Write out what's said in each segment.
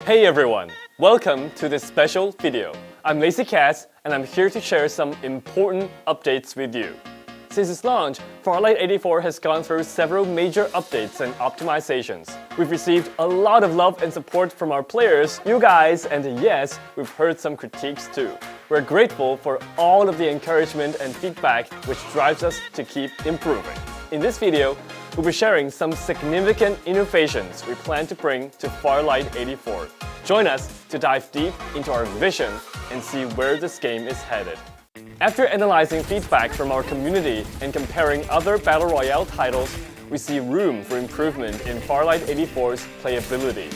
Hey everyone! Welcome to this special video. I'm Lazy Cat and I'm here to share some important updates with you. Since its launch, Farlight84 has gone through several major updates and optimizations. We've received a lot of love and support from our players, you guys, and yes, we've heard some critiques too. We're grateful for all of the encouragement and feedback which drives us to keep improving. In this video, we'll be sharing some significant innovations we plan to bring to Farlight84. Join us to dive deep into our vision and see where this game is headed. After analyzing feedback from our community and comparing other Battle Royale titles, we see room for improvement in Farlight84's playability.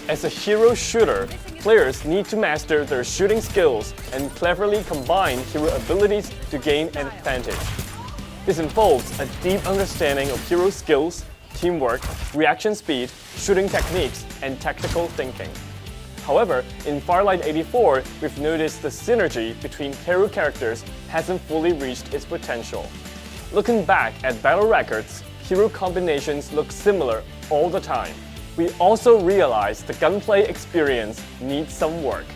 As a hero shooter, players need to master their shooting skills and cleverly combine hero abilities to gain an advantage. This involves a deep understanding of hero skills, teamwork, reaction speed, shooting techniques, and tactical thinking. However, in Farlight84, we've noticed the synergy between hero characters hasn't fully reached its potential. Looking back at battle records, hero combinations look similar all the time. We also realize the gunplay experience needs some work.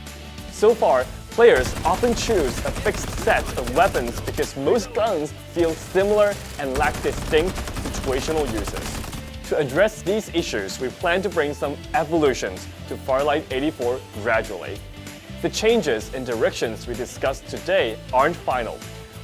So far, players often choose a fixed set of weapons because most guns feel similar and lack distinct situational uses. To address these issues, we plan to bring some evolutions to Farlight84 gradually. The changes and directions we discussed today aren't final.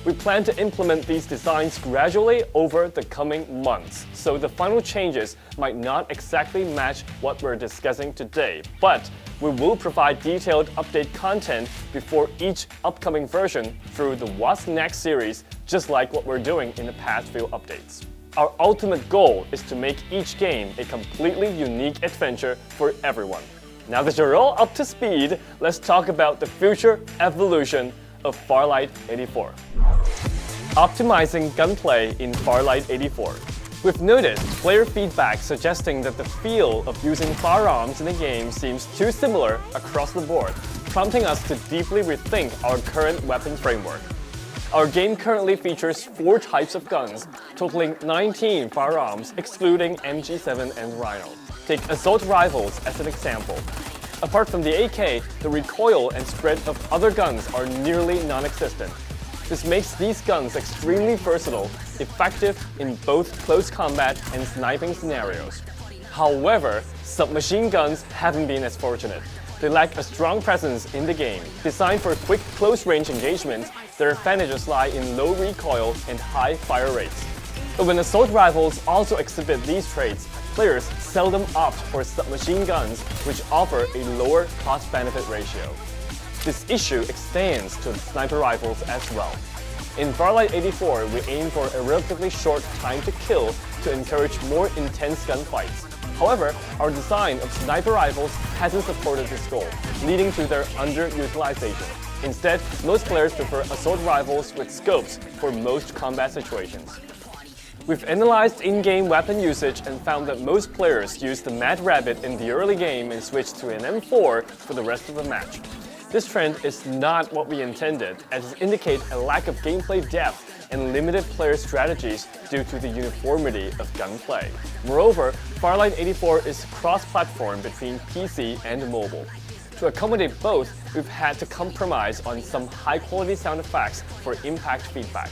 We plan to implement these designs gradually over the coming months, so the final changes might not exactly match what we're discussing today, but we will provide detailed update content before each upcoming version through the What's Next series, just like what we're doing in the past few updates. Our ultimate goal is to make each game a completely unique adventure for everyone. Now that you're all up to speed, let's talk about the future evolution of Farlight84. Optimizing gunplay in Farlight84. We've noticed player feedback suggesting that the feel of using firearms in the game seems too similar across the board, prompting us to deeply rethink our current weapon framework. Our game currently features 4 types of guns, totaling 19 firearms, excluding MG7 and Rhino. Take assault rifles as an example. Apart from the AK, the recoil and spread of other guns are nearly non-existent. This makes these guns extremely versatile, effective in both close combat and sniping scenarios. However, submachine guns haven't been as fortunate. They lack a strong presence in the game. Designed for quick close-range engagements, their advantages lie in low recoil and high fire rates. But when assault rifles also exhibit these traits, players seldom opt for submachine guns, which offer a lower cost-benefit ratio. This issue extends to sniper rifles as well. In Farlight84, we aim for a relatively short time to kill to encourage more intense gunfights. However, our design of sniper rifles hasn't supported this goal, leading to their underutilization. Instead, most players prefer assault rifles with scopes for most combat situations. We've analyzed in-game weapon usage and found that most players use the Mad Rabbit in the early game and switch to an M4 for the rest of the match. This trend is not what we intended, as it indicates a lack of gameplay depth and limited player strategies due to the uniformity of gunplay. Moreover, Farlight84 is cross-platform between PC and mobile. To accommodate both, we've had to compromise on some high-quality sound effects for impact feedback.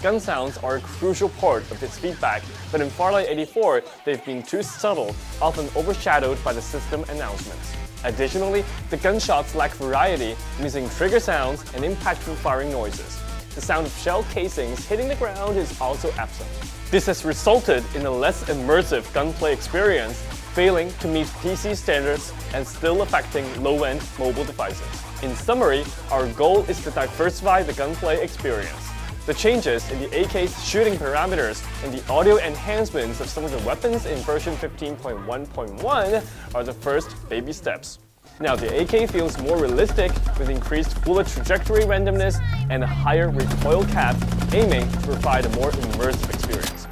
Gun sounds are a crucial part of this feedback, but in Farlight84, they've been too subtle, often overshadowed by the system announcements. Additionally, the gunshots lack variety, missing trigger sounds and impactful firing noises. The sound of shell casings hitting the ground is also absent. This has resulted in a less immersive gunplay experience, failing to meet PC standards and still affecting low-end mobile devices. In summary, our goal is to diversify the gunplay experience. The changes in the AK's shooting parameters and the audio enhancements of some of the weapons in version 15.1.1 are the first baby steps. Now the AK feels more realistic with increased bullet trajectory randomness and a higher recoil cap, aiming to provide a more immersive experience.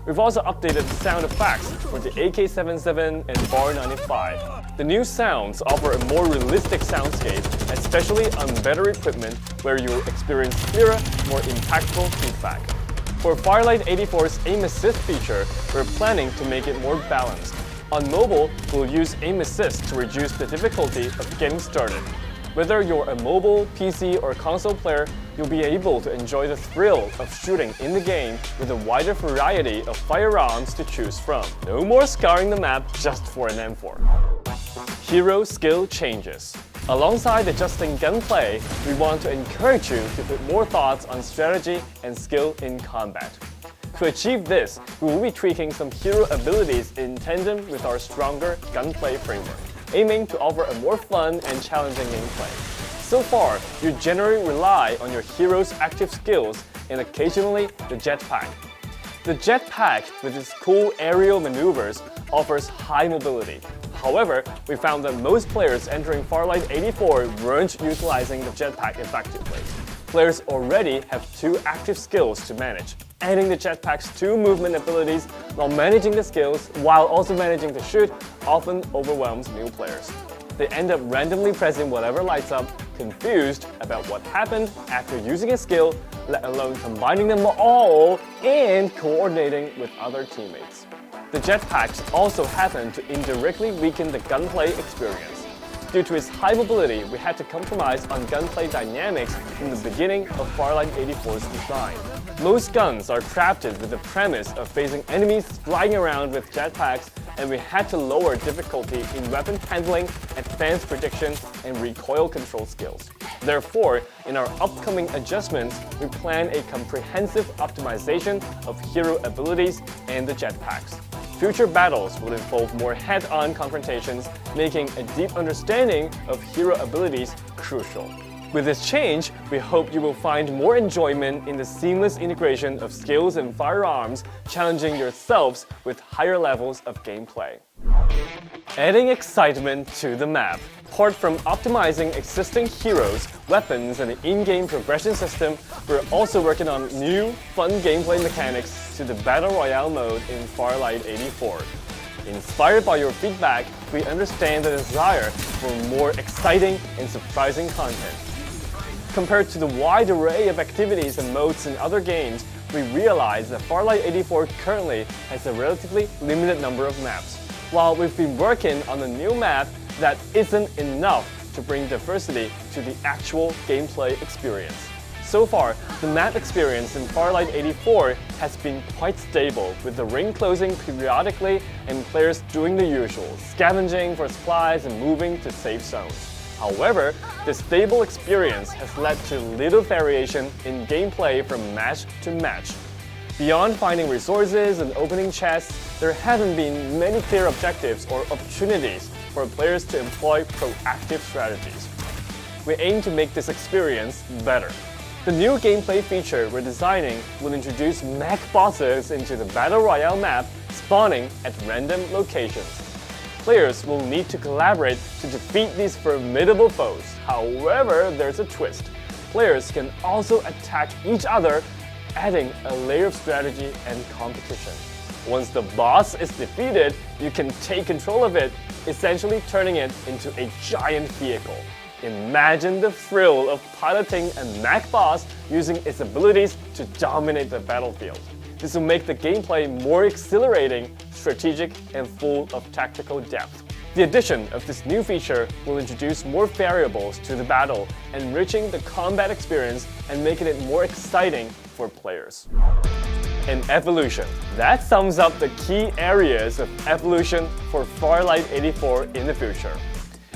We've also updated the sound effects for the AK-77 and Bar 95. The new sounds offer a more realistic soundscape, especially on better equipment where you'll experience clearer, more impactful feedback. For Farlight84's aim assist feature, we're planning to make it more balanced. On mobile, we'll use aim assist to reduce the difficulty of getting started. Whether you're a mobile, PC, or console player, you'll be able to enjoy the thrill of shooting in the game with a wider variety of firearms to choose from. No more scouring the map just for an M4. Hero skill changes. Alongside adjusting gunplay, we want to encourage you to put more thoughts on strategy and skill in combat. To achieve this, we will be tweaking some hero abilities in tandem with our stronger gunplay framework, aiming to offer a more fun and challenging gameplay. So far, you generally rely on your hero's active skills and occasionally the jetpack. The jetpack, with its cool aerial maneuvers, offers high mobility. However, we found that most players entering Farlight84 weren't utilizing the jetpack effectively. Players already have two active skills to manage. Adding the jetpack's two movement abilities while managing the skills, while also managing to shoot, often overwhelms new players. They end up randomly pressing whatever lights up, confused about what happened after using a skill, let alone combining them all and coordinating with other teammates. The jetpacks also happen to indirectly weaken the gunplay experience. Due to its high mobility, we had to compromise on gunplay dynamics from the beginning of Farlight84's design. Most guns are crafted with the premise of facing enemies flying around with jetpacks, and we had to lower difficulty in weapon handling, advanced prediction, and recoil control skills. Therefore, in our upcoming adjustments, we plan a comprehensive optimization of hero abilities and the jetpacks. Future battles will involve more head-on confrontations, making a deep understanding of hero abilities crucial. With this change, we hope you will find more enjoyment in the seamless integration of skills and firearms, challenging yourselves with higher levels of gameplay. Adding excitement to the map. Apart from optimizing existing heroes, weapons, and the in-game progression system, we're also working on new, fun gameplay mechanics to the Battle Royale mode in Farlight84. Inspired by your feedback, we understand the desire for more exciting and surprising content. Compared to the wide array of activities and modes in other games, we realize that Farlight84 currently has a relatively limited number of maps. While we've been working on a new map, that isn't enough to bring diversity to the actual gameplay experience. So far, the map experience in Farlight84 has been quite stable, with the ring closing periodically and players doing the usual, scavenging for supplies and moving to safe zones. However, this stable experience has led to little variation in gameplay from match to match. Beyond finding resources and opening chests, there haven't been many clear objectives or opportunities for players to employ proactive strategies. We aim to make this experience better. The new gameplay feature we're designing will introduce mech bosses into the Battle Royale map, spawning at random locations. Players will need to collaborate to defeat these formidable foes. However, there's a twist. Players can also attack each other, adding a layer of strategy and competition. Once the boss is defeated, you can take control of it, essentially turning it into a giant vehicle. Imagine the thrill of piloting a mech boss using its abilities to dominate the battlefield. This will make the gameplay more exhilarating, strategic, and full of tactical depth. The addition of this new feature will introduce more variables to the battle, enriching the combat experience and making it more exciting for players. And evolution. That sums up the key areas of evolution for Farlight84 in the future.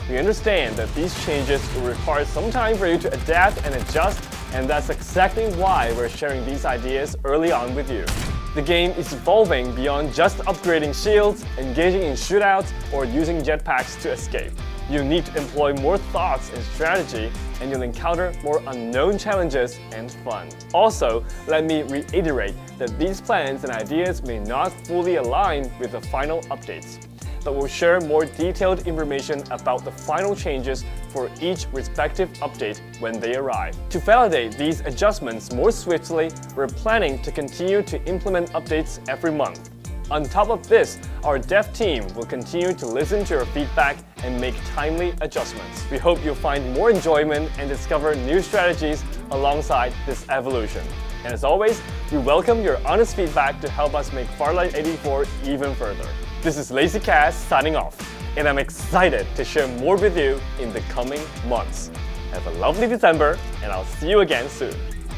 We understand that these changes will require some time for you to adapt and adjust, and that's exactly why we're sharing these ideas early on with you. The game is evolving beyond just upgrading shields, engaging in shootouts, or using jetpacks to escape. You need to employ more thoughts and strategy, and you'll encounter more unknown challenges and fun. Also, let me reiterate that these plans and ideas may not fully align with the final updates, but we'll share more detailed information about the final changes for each respective update when they arrive. To validate these adjustments more swiftly, we're planning to continue to implement updates every month. On top of this, our dev team will continue to listen to your feedback and make timely adjustments. We hope you'll find more enjoyment and discover new strategies alongside this evolution. And as always, we welcome your honest feedback to help us make Farlight84 even further. This is Lazy Cat signing off, and I'm excited to share more with you in the coming months. Have a lovely December, and I'll see you again soon.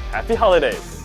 Happy holidays!